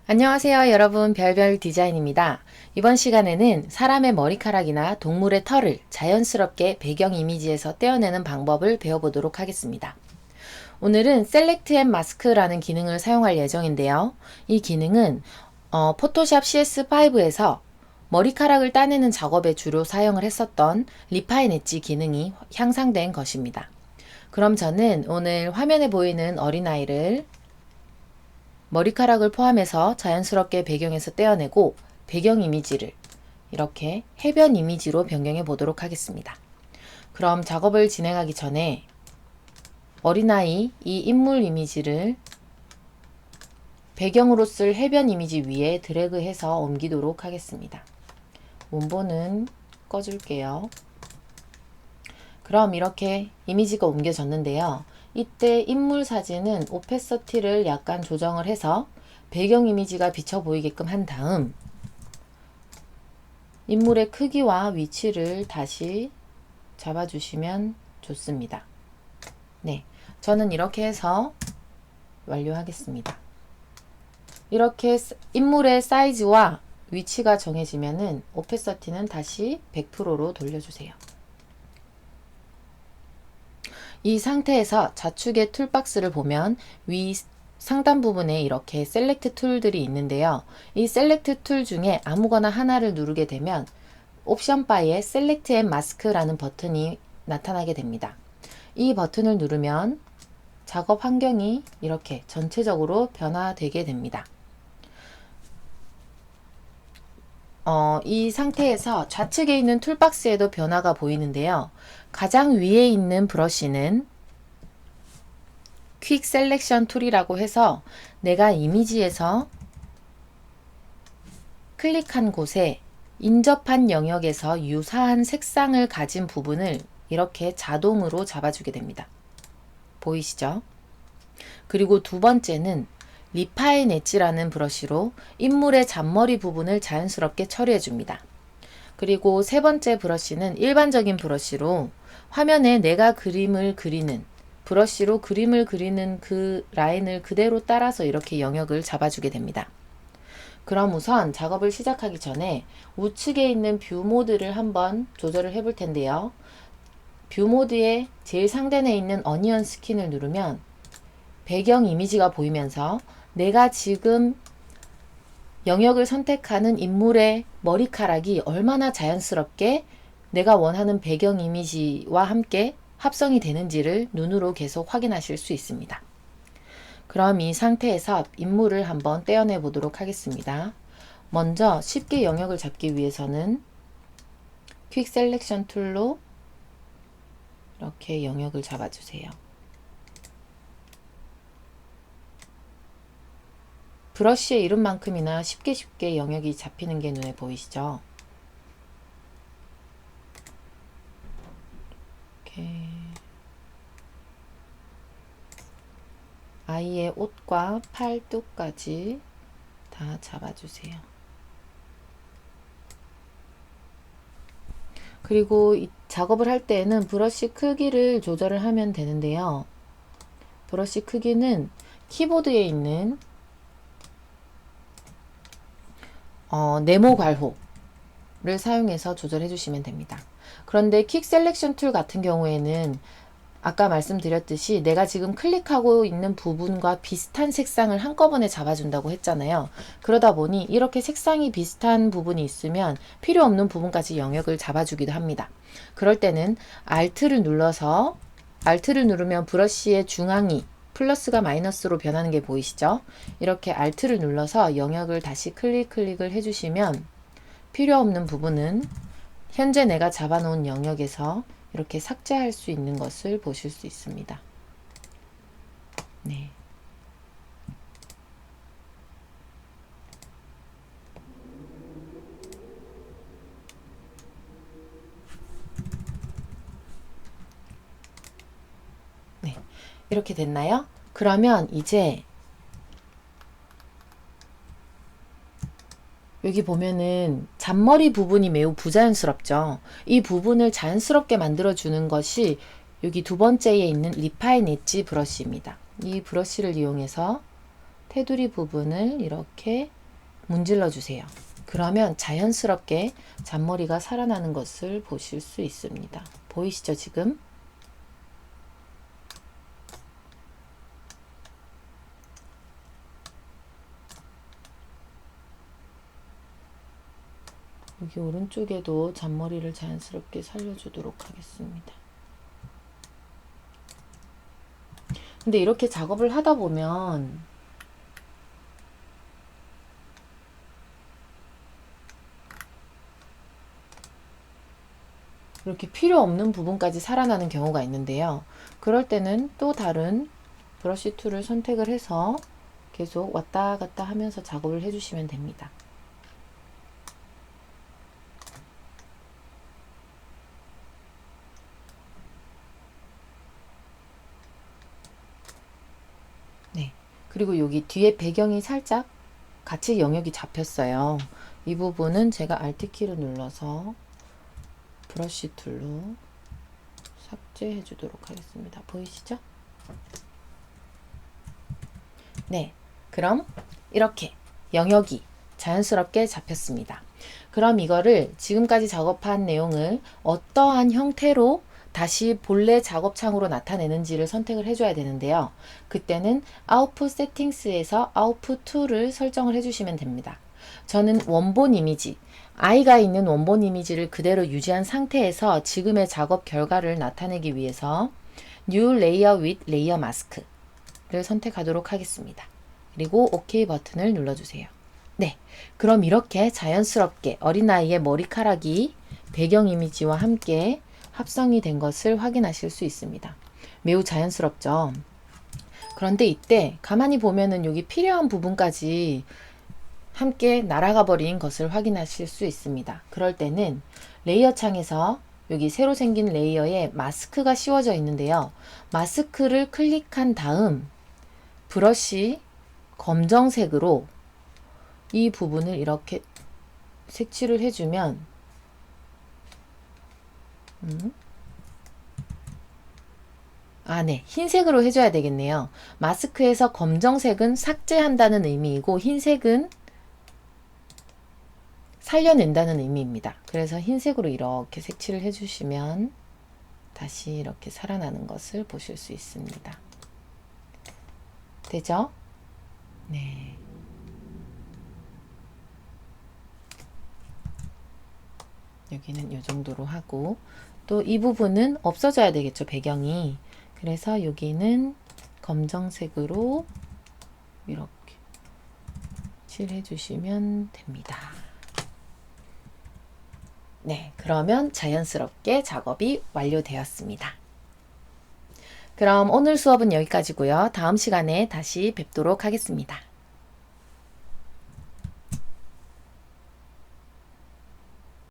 안녕하세요 여러분, 별별 디자인입니다. 이번 시간에는 사람의 머리카락이나 동물의 털을 자연스럽게 배경 이미지에서 떼어내는 방법을 배워보도록 하겠습니다. 오늘은 셀렉트 앤 마스크라는 기능을 사용할 예정인데요. 이 기능은 포토샵 CS5에서 머리카락을 따내는 작업에 주로 사용을 했었던 리파인 엣지 기능이 향상된 것입니다. 그럼 저는 오늘 화면에 보이는 어린아이를 머리카락을 포함해서 자연스럽게 배경에서 떼어내고 배경 이미지를 이렇게 해변 이미지로 변경해 보도록 하겠습니다. 그럼 작업을 진행하기 전에 어린아이 이 인물 이미지를 배경으로 쓸 해변 이미지 위에 드래그해서 옮기도록 하겠습니다. 원본은 꺼줄게요. 그럼 이렇게 이미지가 옮겨졌는데요. 이때 인물 사진은 오페서티를 약간 조정을 해서 배경 이미지가 비쳐 보이게끔 한 다음 인물의 크기와 위치를 다시 잡아주시면 좋습니다. 네, 저는 이렇게 해서 완료하겠습니다. 이렇게 인물의 사이즈와 위치가 정해지면은 오페서티는 다시 100%로 돌려주세요. 이 상태에서 좌측의 툴박스를 보면 위 상단 부분에 이렇게 셀렉트 툴들이 있는데요. 이 셀렉트 툴 중에 아무거나 하나를 누르게 되면 옵션 바에 셀렉트 앤 마스크라는 버튼이 나타나게 됩니다. 이 버튼을 누르면 작업 환경이 이렇게 전체적으로 변화되게 됩니다. 이 상태에서 좌측에 있는 툴박스에도 변화가 보이는데요. 가장 위에 있는 브러쉬는 퀵 셀렉션 툴이라고 해서 내가 이미지에서 클릭한 곳에 인접한 영역에서 유사한 색상을 가진 부분을 이렇게 자동으로 잡아주게 됩니다. 보이시죠? 그리고 두 번째는 리파인 엣지라는 브러쉬로 인물의 잔머리 부분을 자연스럽게 처리해 줍니다. 그리고 세 번째 브러쉬는 일반적인 브러쉬로 화면에 내가 그림을 그리는 브러쉬로 그림을 그리는 그 라인을 그대로 따라서 이렇게 영역을 잡아주게 됩니다. 그럼 우선 작업을 시작하기 전에 우측에 있는 뷰 모드를 한번 조절을 해 볼 텐데요. 뷰 모드의 제일 상단에 있는 어니언 스킨을 누르면 배경 이미지가 보이면서 내가 지금 영역을 선택하는 인물의 머리카락이 얼마나 자연스럽게 내가 원하는 배경 이미지와 함께 합성이 되는지를 눈으로 계속 확인하실 수 있습니다. 그럼 이 상태에서 인물을 한번 떼어내 보도록 하겠습니다. 먼저 쉽게 영역을 잡기 위해서는 퀵 셀렉션 툴로 이렇게 영역을 잡아주세요. 브러쉬의 이름만큼이나 쉽게 영역이 잡히는 게 눈에 보이시죠? 이렇게 아이의 옷과 팔뚝까지 다 잡아주세요. 그리고 이 작업을 할 때에는 브러쉬 크기를 조절을 하면 되는데요. 브러쉬 크기는 키보드에 있는 네모 괄호를 사용해서 조절해 주시면 됩니다. 그런데 퀵 셀렉션 툴 같은 경우에는 아까 말씀드렸듯이 내가 지금 클릭하고 있는 부분과 비슷한 색상을 한꺼번에 잡아준다고 했잖아요. 그러다 보니 이렇게 색상이 비슷한 부분이 있으면 필요 없는 부분까지 영역을 잡아주기도 합니다. 그럴 때는 Alt를 누르면 브러쉬의 중앙이 플러스가 마이너스로 변하는 게 보이시죠? 이렇게 Alt를 눌러서 영역을 다시 클릭을 해주시면 필요 없는 부분은 현재 내가 잡아놓은 영역에서 이렇게 삭제할 수 있는 것을 보실 수 있습니다. 네. 네. 이렇게 됐나요? 그러면 이제 여기 보면은 잔머리 부분이 매우 부자연스럽죠. 이 부분을 자연스럽게 만들어주는 것이 여기 두 번째에 있는 리파인 엣지 브러쉬입니다. 이 브러쉬를 이용해서 테두리 부분을 이렇게 문질러 주세요. 그러면 자연스럽게 잔머리가 살아나는 것을 보실 수 있습니다. 보이시죠, 지금? 여기 오른쪽에도 잔머리를 자연스럽게 살려주도록 하겠습니다. 근데 이렇게 작업을 하다 보면 이렇게 필요 없는 부분까지 살아나는 경우가 있는데요. 그럴 때는 또 다른 브러쉬 툴을 선택을 해서 계속 왔다 갔다 하면서 작업을 해주시면 됩니다. 네. 그리고 여기 뒤에 배경이 살짝 같이 영역이 잡혔어요. 이 부분은 제가 Alt키를 눌러서 브러쉬 툴로 삭제해 주도록 하겠습니다. 보이시죠? 네. 그럼 이렇게 영역이 자연스럽게 잡혔습니다. 그럼 이거를 지금까지 작업한 내용을 어떠한 형태로 다시 본래 작업창으로 나타내는지를 선택을 해줘야 되는데요. 그때는 아웃풋 세팅스에서 아웃풋 툴을 설정을 해주시면 됩니다. 저는 원본 이미지, 아이가 있는 원본 이미지를 그대로 유지한 상태에서 지금의 작업 결과를 나타내기 위해서 New Layer with Layer Mask를 선택하도록 하겠습니다. 그리고 OK 버튼을 눌러주세요. 네, 그럼 이렇게 자연스럽게 어린아이의 머리카락이 배경 이미지와 함께 합성이 된 것을 확인하실 수 있습니다. 매우 자연스럽죠? 그런데 이때 가만히 보면은 여기 필요한 부분까지 함께 날아가 버린 것을 확인하실 수 있습니다. 그럴 때는 레이어 창에서 여기 새로 생긴 레이어에 마스크가 씌워져 있는데요. 마스크를 클릭한 다음 브러쉬 검정색으로 이 부분을 이렇게 색칠을 해주면 네. 흰색으로 해줘야 되겠네요. 마스크에서 검정색은 삭제한다는 의미이고 흰색은 살려낸다는 의미입니다. 그래서 흰색으로 이렇게 색칠을 해주시면 다시 이렇게 살아나는 것을 보실 수 있습니다. 되죠? 네. 여기는 이 정도로 하고 또 이 부분은 없어져야 되겠죠, 배경이. 그래서 여기는 검정색으로 이렇게 칠해 주시면 됩니다. 네, 그러면 자연스럽게 작업이 완료되었습니다. 그럼 오늘 수업은 여기까지고요. 다음 시간에 다시 뵙도록 하겠습니다.